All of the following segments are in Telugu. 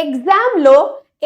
ఎగ్జామ్ లో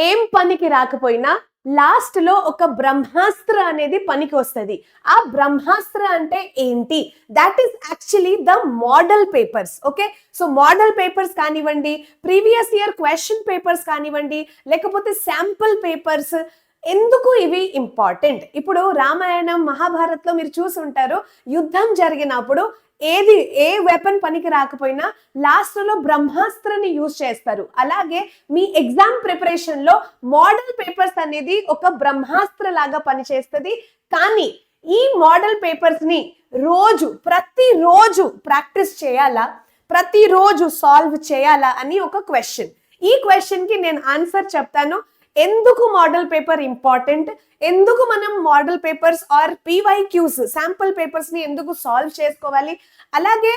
ఏం పనికి రాకపోయినా లాస్ట్ లో ఒక బ్రహ్మాస్త్ర అనేది పనికి వస్తుంది. ఆ బ్రహ్మాస్త్ర అంటే ఏంటి? That is actually the model papers. Okay, so model papers కానివ్వండి, ప్రీవియస్ ఇయర్ క్వశ్చన్ పేపర్స్ కానివ్వండి, లేకపోతే శాంపుల్ పేపర్స్. ఎందుకు ఇవి ఇంపార్టెంట్? ఇప్పుడు రామాయణం మహాభారత్లో మీరు చూసి ఉంటారు, యుద్ధం జరిగినప్పుడు ఏ వెపన్ పనికి రాకపోయినా లాస్ట్ లో బ్రహ్మాస్త్రాన్ని యూజ్ చేస్తారు. అలాగే మీ ఎగ్జామ్ ప్రిపరేషన్ లో మోడల్ పేపర్స్ అనేది ఒక బ్రహ్మాస్త్ర లాగా పనిచేస్తుంది. కానీ ఈ మోడల్ పేపర్స్ ని ప్రతిరోజు ప్రాక్టీస్ చేయాలా, ప్రతిరోజు సాల్వ్ చేయాలా అని ఒక క్వశ్చన్. ఈ క్వశ్చన్ కి నేను ఆన్సర్ చెప్తాను. ఎందుకు మోడల్ పేపర్ ఇంపార్టెంట్, ఎందుకు మనం model papers or PYQs sample papers ని ఎందుకు సాల్వ్ చేసుకోవాలి, అలాగే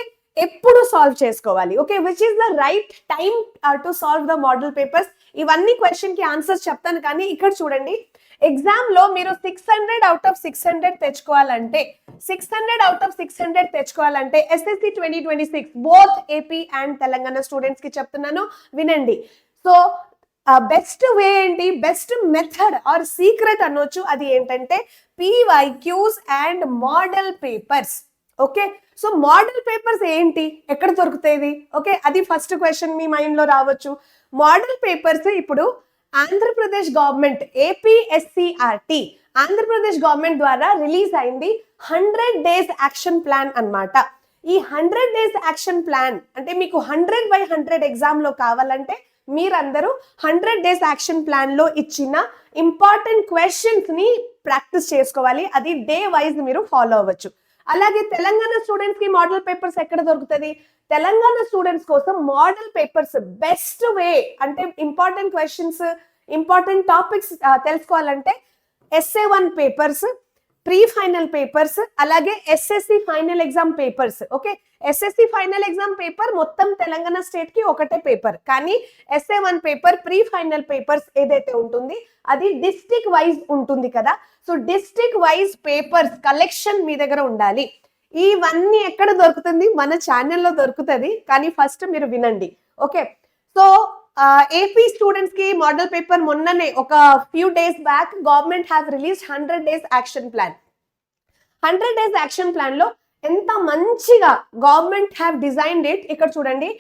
ఎప్పుడు సాల్వ్ చేసుకోవాలి, okay, which is the right time to solve the model papers. ఇవన్నీ క్వశ్చన్ కి ఆన్సర్స్ చెప్తాను. కానీ ఇక్కడ చూడండి, ఎగ్జామ్ లో మీరు 600 out of 600 తెచ్చుకోవాలంటే 600 out of 600 తెచ్చుకోవాలంటే SSC 2026 both AP and Telangana students కి చెప్తున్నాను, వినండి. సో బెస్ట్ వే ఏంటి, బెస్ట్ మెథడ్ ఆర్ సీక్రెట్ అనొచ్చు, అది ఏంటంటే PYQs and model papers. Okay, so model papers ఏంటి, ఎక్కడ దొరుకుతాయి? ఓకే, అది ఫస్ట్ క్వశ్చన్ మీ మైండ్ లో రావచ్చు. మోడల్ పేపర్స్ ఇప్పుడు ఆంధ్రప్రదేశ్ గవర్నమెంట్ ఏపీఎస్సిఆర్టీ ఆంధ్రప్రదేశ్ గవర్నమెంట్ ద్వారా రిలీజ్ అయింది 100 days యాక్షన్ ప్లాన్ అన్నమాట. ఈ 100 days యాక్షన్ ప్లాన్ అంటే మీకు 100/100 ఎగ్జామ్ లో కావాలంటే మీరందరూ 100 days యాక్షన్ ప్లాన్ లో ఇచ్చిన ఇంపార్టెంట్ క్వశ్చన్స్ ని ప్రాక్టీస్ చేసుకోవాలి. అది డే వైజ్ మీరు ఫాలో అవ్వచ్చు. అలాగే తెలంగాణ స్టూడెంట్స్ కి మోడల్ పేపర్స్ ఎక్కడ దొరుకుతుంది? తెలంగాణ స్టూడెంట్స్ కోసం మోడల్ పేపర్స్ బెస్ట్ వే అంటే ఇంపార్టెంట్ క్వశ్చన్స్, ఇంపార్టెంట్ టాపిక్స్ తెలుసుకోవాలంటే SA1 papers, pre final papers, అలాగే SSC final exam papers. Okay, SSC final exam paper మొత్తం తెలంగాణ స్టేట్ కి ఒకటే పేపర్, కానీ SA1 paper pre final papers ఏదైతే ఉంటుంది అది డిస్ట్రిక్ట్ వైజ్ ఉంటుంది కదా. So district wise papers collection మీ దగ్గర ఉండాలి. ఇవన్నీ ఎక్కడ దొరుకుతుంది? మన ఛానల్లో దొరుకుతుంది. కానీ ఫస్ట్ మీరు వినండి. ఓకే, సో ఏపీ స్టూడెంట్స్ కి మోడల్ పేపర్ మొన్ననే ఒక few days back government have release 100 days action plan. 100 days action plan లో ఎంత మంచిగా గవర్నమెంట్ హ్యావ్ డిజైన్డ్ ఇట్. ఇక్కడ చూడండి,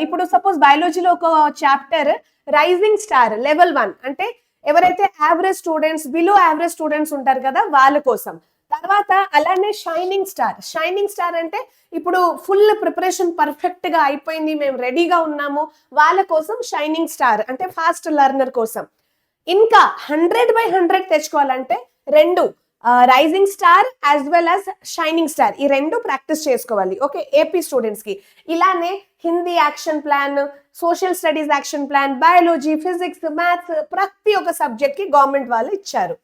ఇప్పుడు సపోజ్ బయాలజీలో ఒక చాప్టర్ రైజింగ్ స్టార్ లెవెల్ 1 అంటే ఎవరైతే average students, below average students ఉంటారు కదా వాళ్ళ కోసం. తర్వాత అలానే షైనింగ్ స్టార్ అంటే ఇప్పుడు ఫుల్ ప్రిపరేషన్ పర్ఫెక్ట్ గా అయిపోయింది, మేము రెడీగా ఉన్నాము, వాళ్ళ కోసం షైనింగ్ స్టార్ అంటే ఫాస్ట్ లెర్నర్ కోసం. ఇంకా 100/100 తెచ్చుకోవాలంటే రెండు, rising star as well as shining star, ఈ రెండు ప్రాక్టీస్ చేసుకోవాలి. ఓకే, ఏపీ స్టూడెంట్స్ కి. ఇలానే Hindi action plan, social studies action plan, biology, physics, maths ప్రతి ఒక్క సబ్జెక్ట్ కి గవర్నమెంట్ వాళ్ళు ఇచ్చారు.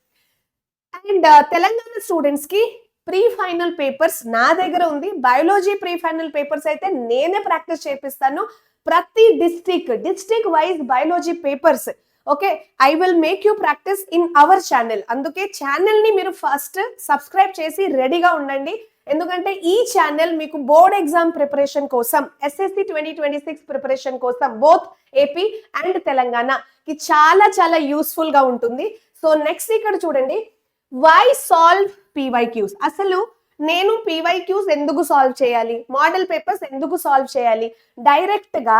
అండ్ తెలంగాణ స్టూడెంట్స్ కి ప్రీ ఫైనల్ పేపర్స్ నా దగ్గర ఉంది. బయాలజీ ప్రీ ఫైనల్ పేపర్స్ అయితే నేనే ప్రాక్టీస్ చేపిస్తాను. ప్రతి district wise biology papers. Okay, I will make you practice in our channel. అందుకే ఛానల్ ని మీరు ఫస్ట్ సబ్స్క్రైబ్ చేసి రెడీగా ఉండండి. ఎందుకంటే ఈ ఛానల్ మీకు బోర్డ్ ఎగ్జామ్ ప్రిపరేషన్ కోసం, SSC 2026 ప్రిపరేషన్ కోసం బోత్ ఏపీ అండ్ తెలంగాణ కి చాలా చాలా యూస్ఫుల్ గా ఉంటుంది. సో నెక్స్ట్ ఇక్కడ చూడండి, వై సాల్వ్ పీవైక్యూస్. అసలు నేను పీవైక్యూస్ ఎందుకు సాల్వ్ చేయాలి, మోడల్ పేపర్స్ ఎందుకు సాల్వ్ చేయాలి? డైరెక్ట్ గా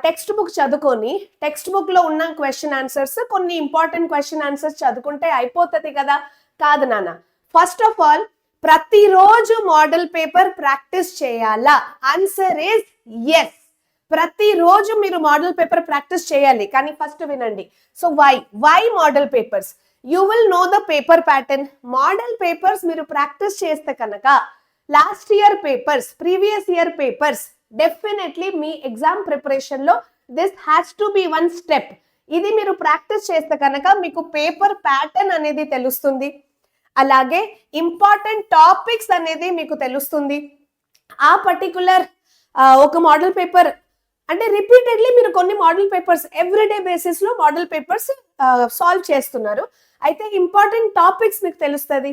టెక్స్ట్ బుక్ చదువుకొని టెక్స్ట్ బుక్ లో ఉన్న క్వశ్చన్ ఆన్సర్స్, కొన్ని ఇంపార్టెంట్ క్వశ్చన్ ఆన్సర్స్ చదువుకుంటే అయిపోతుంది కదా? కాదు నాన్న. ఫస్ట్ ఆఫ్ ఆల్ ప్రతిరోజు మోడల్ పేపర్ ప్రాక్టీస్ చేయాలా? Answer is yes. ప్రతిరోజు మీరు మోడల్ పేపర్ ప్రాక్టీస్ చేయాలి. కానీ ఫస్ట్ వినండి. So why model papers? You will know the paper pattern. Model papers మీరు ప్రాక్టీస్ చేస్తే కనుక last year papers, previous year papers definitely మీ ఎగ్జామ్ ప్రిపరేషన్ లో this has to be one step. ఇది మీరు ప్రాక్టీస్ చేస్తే కనుక మీకు పేపర్ ప్యాటర్న్ అనేది తెలుస్తుంది. అలాగే ఇంపార్టెంట్ టాపిక్స్ అనేది మీకు తెలుస్తుంది. ఆ పర్టికులర్ ఒక మోడల్ పేపర్ అంటే రిపీటెడ్లీ మీరు కొన్ని మోడల్ పేపర్స్ ఎవ్రీడే బేసిస్ లో మోడల్ పేపర్స్ సాల్వ్ చేస్తున్నారు. అయితే ఇంపార్టెంట్ టాపిక్స్ మీకు తెలుస్తుంది.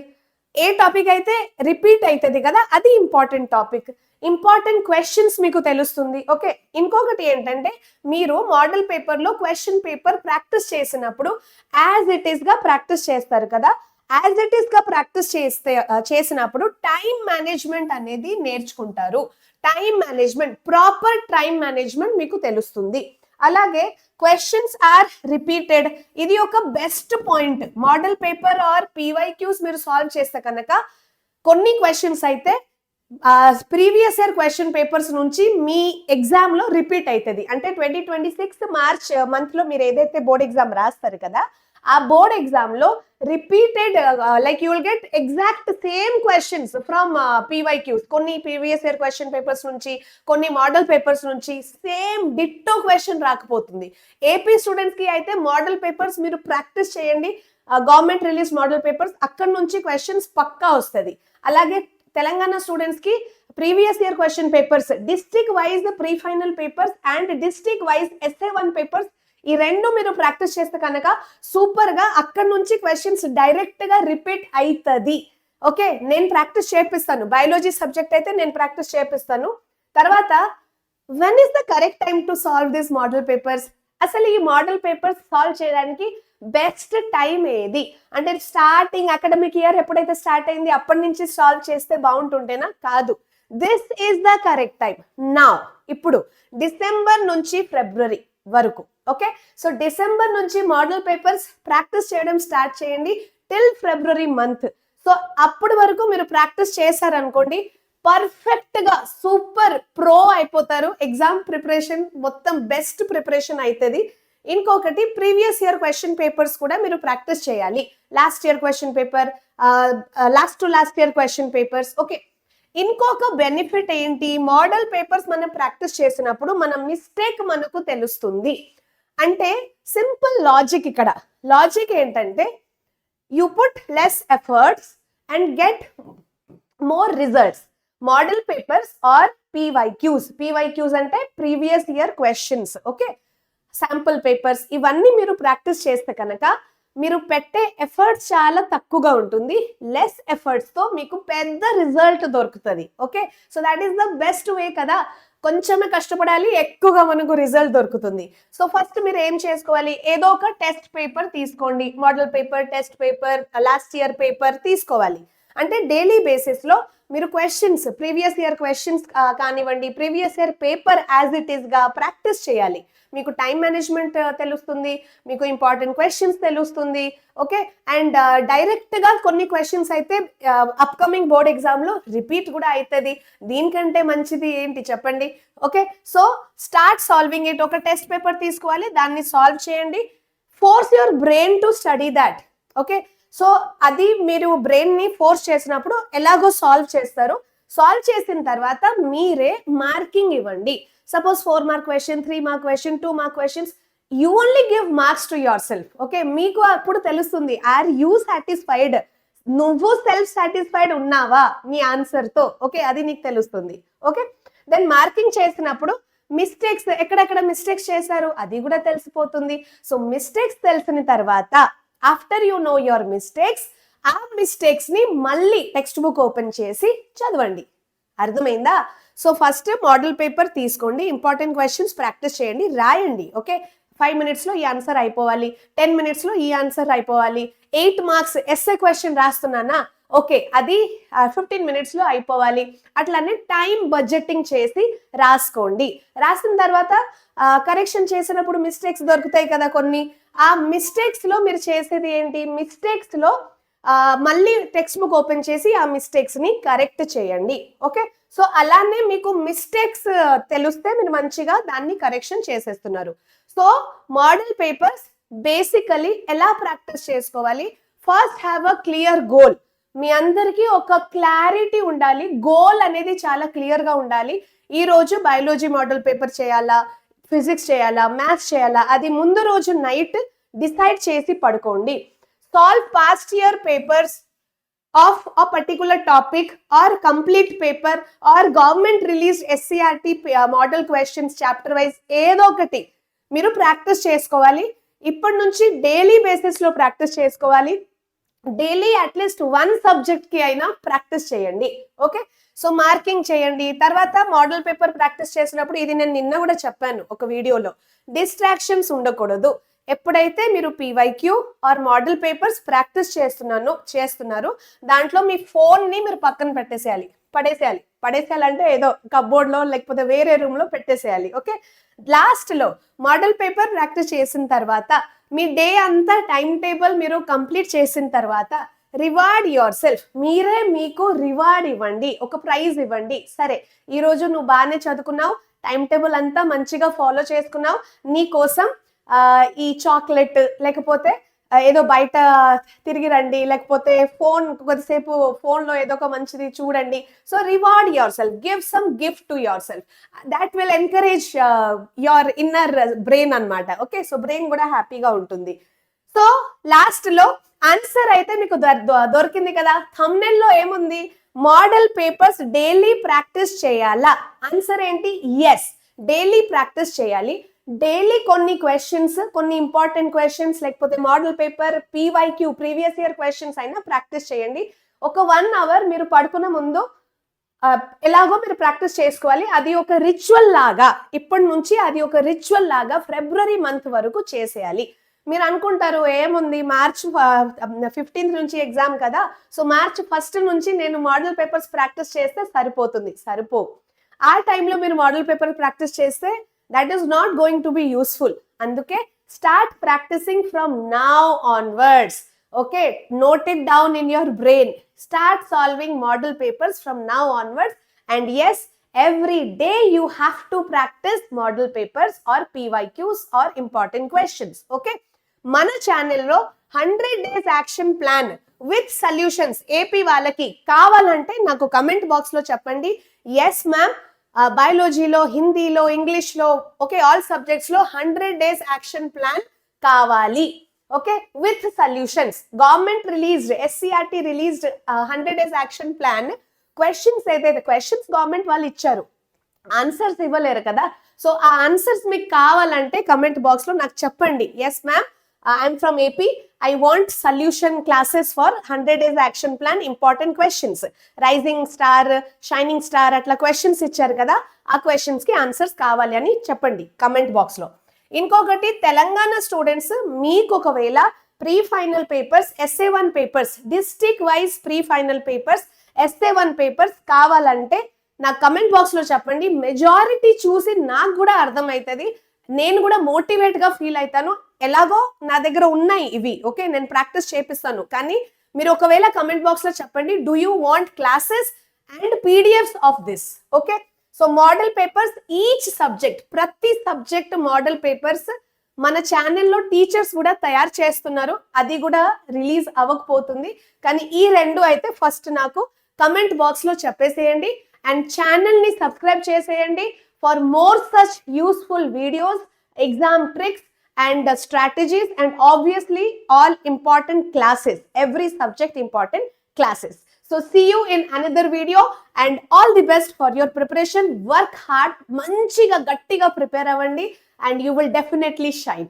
ఏ టాపిక్ అయితే రిపీట్ అవుతుంది కదా అది ఇంపార్టెంట్ టాపిక్. ఇంపార్టెంట్ క్వశ్చన్స్ మీకు తెలుస్తుంది. ఓకే, ఇంకొకటి ఏంటంటే మీరు మోడల్ పేపర్లో క్వశ్చన్ పేపర్ ప్రాక్టీస్ చేసినప్పుడు యాజ్ ఇట్ ఈస్ గా ప్రాక్టీస్ చేస్తారు కదా, యాజ్ ఇట్ ఈస్ గా ప్రాక్టీస్ చేసినప్పుడు టైం మేనేజ్మెంట్ అనేది నేర్చుకుంటారు. Time management, proper time management మీకు తెలుస్తుంది. అలాగే క్వశ్చన్స్ ఆర్ రిపీటెడ్, ఇది ఒక best point. Model paper or PYQs మీరు సాల్వ్ చేస్తే కనుక కొన్ని క్వశ్చన్స్ అయితే ప్రీవియస్ ఇయర్ క్వశ్చన్ పేపర్స్ నుంచి మీ ఎగ్జామ్ లో రిపీట్ అవుతుంది. అంటే 2026 మార్చ్ మంత్ లో మీరు ఏదైతే బోర్డ్ ఎగ్జామ్ రాస్తారు కదా, ఆ బోర్డ్ ఎగ్జామ్ లో repeated like you will get exact same questions from PYQs. కొన్ని ప్రీవియస్ ఇయర్ క్వశ్చన్ పేపర్స్ నుంచి, కొన్ని మోడల్ పేపర్స్ నుంచి సేమ్ డిట్టో క్వశ్చన్ రాకపోతుంది. ఏపీ స్టూడెంట్స్ కి అయితే మోడల్ పేపర్స్ మీరు ప్రాక్టీస్ చేయండి, గవర్నమెంట్ రిలీజ్ మోడల్ పేపర్స్, అక్కడ నుంచి క్వశ్చన్స్ పక్కా వస్తుంది. అలాగే తెలంగాణ స్టూడెంట్స్ కి previous year question papers, district wise pre final papers and district wise essay 1 papers, ఈ రెండు మీరు ప్రాక్టీస్ చేస్తే కనుక సూపర్ గా అక్కడ నుంచి క్వశ్చన్స్ డైరెక్ట్ గా రిపీట్ అవుతుంది. ఓకే, నేను ప్రాక్టీస్ చేపిస్తాను. బయాలజీ సబ్జెక్ట్ అయితే నేను ప్రాక్టీస్ చేపిస్తాను. తర్వాత when is the correct time to solve this model papers? అసలు ఈ మోడల్ పేపర్స్ సాల్వ్ చేయడానికి బెస్ట్ టైం ఏది అంటే, స్టార్టింగ్ అకాడమిక్ ఇయర్ ఎప్పుడైతే స్టార్ట్ అయింది అప్పటి నుంచి సాల్వ్ చేస్తే బాగుంటుంటేనా? కాదు. This is the correct time now. ఇప్పుడు డిసెంబర్ నుంచి ఫిబ్రవరి వరకు. ఓకే, సో డిసెంబర్ నుంచి మోడల్ పేపర్స్ ప్రాక్టీస్ చేయడం స్టార్ట్ చేయండి టిల్ ఫిబ్రవరి మంత్. సో అప్పటి వరకు మీరు ప్రాక్టీస్ చేశారనుకోండి, పర్ఫెక్ట్ గా సూపర్ ప్రో అయిపోతారు. ఎగ్జామ్ ప్రిపరేషన్ మొత్తం బెస్ట్ ప్రిపరేషన్ అవుతుంది. ఇంకొకటి ప్రీవియస్ ఇయర్ క్వశ్చన్ పేపర్స్ కూడా మీరు ప్రాక్టీస్ చేయాలి. Last year question paper, last year question papers. Okay, ఇంకొక బెనిఫిట్ ఏంటి, మోడల్ పేపర్స్ మనం ప్రాక్టీస్ చేసినప్పుడు మన మిస్టేక్ మనకు తెలుస్తుంది. అంటే సింపుల్ లాజిక్. ఇక్కడ లాజిక్ ఏంటంటే, you put less efforts and get more results. Model papers or PYQs అంటే previous year questions. Okay, sample papers, ఇవన్నీ మీరు ప్రాక్టీస్ చేస్తే కనుక మీరు పెట్టే ఎఫర్ట్స్ చాలా తక్కువగా ఉంటుంది. లెస్ ఎఫర్ట్స్ తో మీకు పెద్ద రిజల్ట్ దొరుకుతుంది. Okay, so that is the best way కదా. కొంచెమే కష్టపడాలి, ఎక్కువగా మనకు రిజల్ట్ దొరుకుతుంది. సో ఫస్ట్ మీరు ఏం చేసుకోవాలి, ఏదో ఒక టెస్ట్ పేపర్ తీసుకోండి. Model paper, test paper, last year paper తీసుకోవాలి. అంటే డైలీ బేసిస్ లో మీరు క్వశ్చన్స్, ప్రీవియస్ ఇయర్ క్వశ్చన్స్ కానివ్వండి, previous year paper as it is గా ప్రాక్టీస్ చేయాలి. మీకు టైం మేనేజ్మెంట్ తెలుస్తుంది, మీకు ఇంపార్టెంట్ క్వశ్చన్స్ తెలుస్తుంది. ఓకే, అండ్ డైరెక్ట్ గా కొన్ని క్వశ్చన్స్ అయితే అప్కమింగ్ బోర్డ్ ఎగ్జామ్ లో రిపీట్ కూడా అవుతుంది. దీనికంటే మంచిది ఏంటి చెప్పండి? Okay, so start solving it. ఒక టెస్ట్ పేపర్ తీసుకోవాలి, దాన్ని సాల్వ్ చేయండి. Force your brain to study that. Okay, so అది మీరు బ్రెయిన్ ని ఫోర్స్ చేసినప్పుడు ఎలాగో సాల్వ్ చేస్తారు. సాల్వ్ చేసిన తర్వాత మీరే మార్కింగ్ ఇవ్వండి. Suppose 4 mark question, 3 mark question, 2 mark questions, you only give marks to your self. Okay, మీకు అప్పుడు తెలుస్తుంది ఆర్ యూ సాటిస్ఫైడ్, నువ్వు సెల్ఫ్ సాటిస్ఫైడ్ ఉన్నావా నీ ఆన్సర్ తో. ఓకే, అది నీకు తెలుస్తుంది. ఓకే, దెన్ మార్కింగ్ చేసినప్పుడు మిస్టేక్స్, ఎక్కడెక్కడ మిస్టేక్స్ చేశారు అది కూడా తెలిసిపోతుంది. సో మిస్టేక్స్ తెలిసిన తర్వాత after you know your mistakes, ఆ మిస్టేక్స్ ని మళ్ళీ టెక్స్ట్ బుక్ ఓపెన్ చేసి చదవండి. అర్థమైందా? సో ఫస్ట్ మోడల్ పేపర్ తీసుకోండి, ఇంపార్టెంట్ క్వశ్చన్స్ ప్రాక్టీస్ చేయండి, రాయండి. ఓకే, 5 minutes లో ఈ ఆన్సర్ అయిపోవాలి, 10 minutes లో ఈ ఆన్సర్ అయిపోవాలి. 8 మార్క్స్ ఎస్ఏ క్వశ్చన్ రాస్తున్నానా, ఓకే, అది 15 minutes లో అయిపోవాలి. అట్లానే టైం బడ్జెటింగ్ చేసి రాసుకోండి. రాసిన తర్వాత కరెక్షన్ చేసినప్పుడు మిస్టేక్స్ దొరుకుతాయి కదా కొన్ని. ఆ మిస్టేక్స్ లో మీరు చేసేది ఏంటి, మిస్టేక్స్ లో మళ్ళీ టెక్స్ట్ బుక్ ఓపెన్ చేసి ఆ మిస్టేక్స్ ని కరెక్ట్ చేయండి. ఓకే, సో అలానే మీకు మిస్టేక్స్ తెలిస్తే మీరు మంచిగా దాన్ని కరెక్షన్ చేసేస్తున్నారు. సో మోడల్ పేపర్స్ బేసికలీ ఎలా ప్రాక్టీస్ చేసుకోవాలి, first have a clear goal. మీ అందరికీ ఒక క్లారిటీ ఉండాలి, గోల్ అనేది చాలా క్లియర్ గా ఉండాలి. ఈ రోజు బయాలజీ మోడల్ పేపర్ చేయాలా, ఫిజిక్స్ చేయాలా, మ్యాథ్స్ చేయాలా, అది ముందు రోజు నైట్ డిసైడ్ చేసి పడుకోండి. Solve past year papers of a particular topic or complete paper or government released SCRT model questions chapter wise ఏదో ఒకటి మీరు ప్రాక్టీస్ చేసుకోవాలి. ఇప్పటి నుంచి డైలీ బేసిస్ లో ప్రాక్టీస్ చేసుకోవాలి. డైలీ అట్లీస్ట్ 1 సబ్జెక్ట్ కి అయినా ప్రాక్టీస్ చేయండి. ఓకే, సో మార్కింగ్ చేయండి. తర్వాత మోడల్ పేపర్ ప్రాక్టీస్ చేసినప్పుడు ఇది నేను నిన్న కూడా చెప్పాను ఒక వీడియోలో, డిస్ట్రాక్షన్స్ ఉండకూడదు. ఎప్పుడైతే మీరు PYQ or model papers practice చేస్తున్నారు దాంట్లో మీ ఫోన్ని మీరు పక్కన పడేసేయాలంటే ఏదో కబోర్డ్ లో లేకపోతే వేరే రూమ్ లో పెట్టేసేయాలి. ఓకే, లాస్ట్ లో మోడల్ పేపర్ ప్రాక్టీస్ చేసిన తర్వాత మీ డే అంతా టైం టేబుల్ మీరు కంప్లీట్ చేసిన తర్వాత రివార్డ్ యువర్ సెల్ఫ్, మీరే మీకు రివార్డ్ ఇవ్వండి, ఒక ప్రైజ్ ఇవ్వండి. సరే, ఈ రోజు నువ్వు బాగానే చదువుకున్నావు, టైం టేబుల్ అంతా మంచిగా ఫాలో చేసుకున్నావు, నీ కోసం ఈ చాక్లెట్ లేకపోతే ఏదో బయట తిరిగి రండి, లేకపోతే కొద్దిసేపు ఫోన్లో ఏదో ఒక మంచిది చూడండి. So reward your self, give some gift to your self, that will encourage your inner brain అన్నమాట. ఓకే, సో బ్రెయిన్ కూడా హ్యాపీగా ఉంటుంది. సో లాస్ట్ లో ఆన్సర్ అయితే మీకు దొరికింది కదా. థంబ్నెయిల్ లో ఏముంది, మోడల్ పేపర్స్ డైలీ ప్రాక్టీస్ చేయాలా? ఆన్సర్ ఏంటి? ఎస్, డైలీ ప్రాక్టీస్ చేయాలి. డైలీ కొన్ని క్వశ్చన్స్, కొన్ని ఇంపార్టెంట్ క్వశ్చన్స్ లేకపోతే model paper PYQ previous year questions అయినా ప్రాక్టీస్ చేయండి. ఒక 1 hour మీరు పడుకునే ముందు ఎలాగో మీరు ప్రాక్టీస్ చేసుకోవాలి. అది ఒక రిచువల్ లాగా, ఇప్పటి నుంచి అది ఒక రిచువల్ లాగా ఫిబ్రవరి మంత్ వరకు చేసేయాలి. మీరు అనుకుంటారు ఏముంది, మార్చ్ 15th నుంచి ఎగ్జామ్ కదా, సో మార్చ్ 1st నుంచి నేను మోడల్ పేపర్స్ ప్రాక్టీస్ చేస్తే సరిపోతుంది. ఆ టైంలో మీరు మోడల్ పేపర్ ప్రాక్టీస్ చేస్తే that is not going to be useful. Anduke start practicing from now onwards. Okay, note it down in your brain. Start solving model papers from now onwards. And yes, every day you have to practice model papers or PYQs or important questions. Okay, mana channel lo 100 days action plan with solutions AP వాళ్ళకి కావాలంటే నాకు కమెంట్ బాక్స్ లో చెప్పండి. yes ma'am, బయాలజీలో, హిందీలో, ఇంగ్లీష్లో, ఓకే, ఆల్ సబ్జెక్ట్స్ లో 100 days యాక్షన్ ప్లాన్ కావాలి. Okay, with solutions. Government released, SCERT released 100 days action plan. Questions ఏదైతే క్వశ్చన్స్ గవర్నమెంట్ వాళ్ళు ఇచ్చారు, ఆన్సర్స్ ఇవ్వలేరు కదా. సో ఆ ఆన్సర్స్ మీకు కావాలంటే కమెంట్ బాక్స్ లో నాకు చెప్పండి. Yes ma'am, I'm from AP, I want solution classes for 100 days action plan, important questions, rising star, shining star అట్లా క్వశ్చన్స్ ఇచ్చారు కదా, ఆ క్వశ్చన్స్ కి ఆన్సర్స్ కావాలి అని చెప్పండి కమెంట్ బాక్స్ లో. ఇంకొకటి, తెలంగాణ స్టూడెంట్స్ మీకు ఒకవేళ pre final papers, SA1 papers, district wise pre final papers, SA1 papers కావాలంటే నాకు కమెంట్ బాక్స్ లో చెప్పండి. మెజారిటీ చూసి నాకు కూడా అర్థమవుతుంది, నేను కూడా మోటివేట్ గా ఫీల్ అవుతాను. ఎలాగో నా దగ్గర ఉన్నాయి ఇవి, ఓకే, నేను ప్రాక్టీస్ చేపిస్తాను. కానీ మీరు ఒకవేళ కమెంట్ బాక్స్ లో చెప్పండి, do you want classes and PDFs of this? Okay, so model papers each subject, ప్రతి సబ్జెక్ట్ మోడల్ పేపర్స్ మన ఛానల్లో టీచర్స్ కూడా తయారు చేస్తున్నారు. అది కూడా రిలీజ్ అవ్వకపోతుంది. కానీ ఈ 2 అయితే ఫస్ట్ నాకు కమెంట్ బాక్స్ లో చెప్పేసేయండి. అండ్ ఛానల్ ని సబ్స్క్రైబ్ చేసేయండి for more such useful videos, exam tricks and strategies, and obviously all important classes, every subject important classes. So see you in another video and all the best for your preparation. Work hard, manchiga gattiga prepare avandi and you will definitely shine.